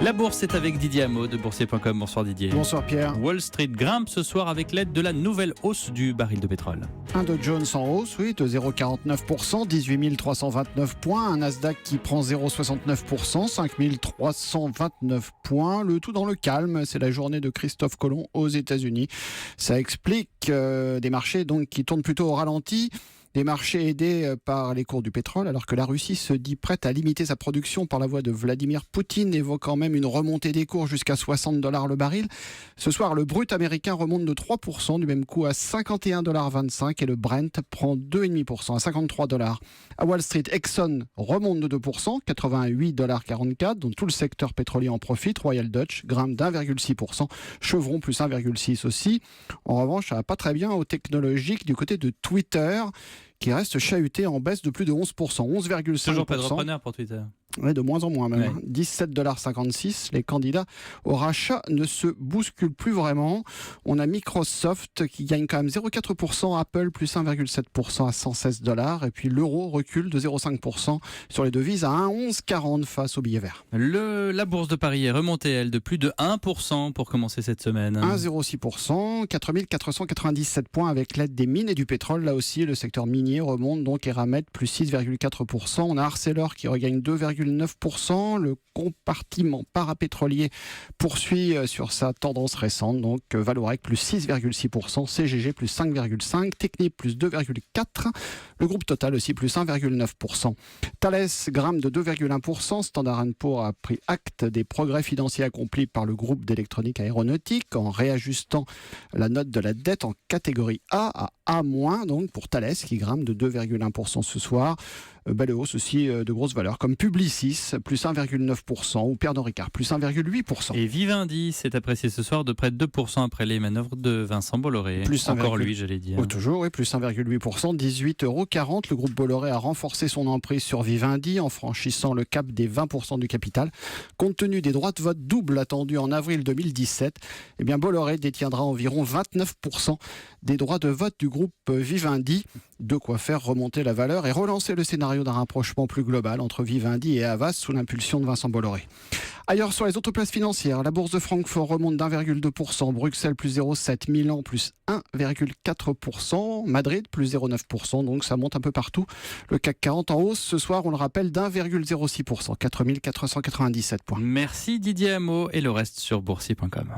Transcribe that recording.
La bourse est avec Didier Hameau de boursier.com. Bonsoir Didier. Bonsoir Pierre. Wall Street grimpe ce soir avec l'aide de la nouvelle hausse du baril de pétrole. Un Dow Jones en hausse, oui, de 0,49%, 18 329 points. Un Nasdaq qui prend 0,69%, 5 329 points. Le tout dans le calme, c'est la journée de Christophe Colomb aux États-Unis. Ça explique des marchés donc qui tournent plutôt au ralenti. Des marchés aidés par les cours du pétrole, alors que la Russie se dit prête à limiter sa production par la voix de Vladimir Poutine, évoquant même une remontée des cours jusqu'à $60 le baril. Ce soir, le brut américain remonte de 3%, du même coup à $51,25 et le Brent prend 2,5% à $53. À Wall Street, Exxon remonte de 2%, $88,44, dont tout le secteur pétrolier en profite. Royal Dutch grimpe d'1,6%, Chevron plus 1,6% aussi. En revanche, ça va pas très bien au technologique du côté de Twitter, qui reste chahuté en baisse de plus de 11%, 11,5%. Toujours pas de repreneur pour Twitter. Oui, de moins en moins même. Ouais. $17,56. Les candidats au rachat ne se bousculent plus vraiment. On a Microsoft qui gagne quand même 0,4%, Apple plus 1,7% à $116. Et puis l'euro recule de 0,5% sur les devises à 1,1140 face au billet vert. La bourse de Paris est remontée, elle, de plus de 1% pour commencer cette semaine. 1,06%, 4 497 points avec l'aide des mines et du pétrole. Là aussi, le secteur minier remonte donc et Eramet plus 6,4%. On a Arcelor qui regagne 2,9%. Le compartiment parapétrolier poursuit sur sa tendance récente, donc Vallourec plus 6,6%, CGG plus 5,5%, Technip plus 2,4%, le groupe Total aussi plus 1,9%. Thales grimpe de 2,1%, Standard & Poor's a pris acte des progrès financiers accomplis par le groupe d'électronique aéronautique en réajustant la note de la dette en catégorie A à A-, donc pour Thales qui grimpe de 2,1% ce soir. Belle hausse aussi de grosses valeurs comme Publicis, plus 1,9%, ou Pernod Ricard, plus 1,8%. Et Vivendi s'est apprécié ce soir de près de 2% après les manœuvres de Vincent Bolloré. Plus encore lui, j'allais dire. Oh, toujours, oui, plus 1,8%, 18,40 €. Le groupe Bolloré a renforcé son emprise sur Vivendi en franchissant le cap des 20% du capital. Compte tenu des droits de vote doubles attendus en avril 2017, eh bien Bolloré détiendra environ 29% des droits de vote du groupe Vivendi. De quoi faire remonter la valeur et relancer le scénario d'un rapprochement plus global entre Vivendi et Havas sous l'impulsion de Vincent Bolloré. Ailleurs, sur les autres places financières, la bourse de Francfort remonte d'1,2%, Bruxelles plus 0,7%, Milan plus 1,4%, Madrid plus 0,9%, donc ça monte un peu partout. Le CAC 40 en hausse ce soir, on le rappelle, d'1,06%, 4 497 points. Merci Didier Hameau et le reste sur boursier.com.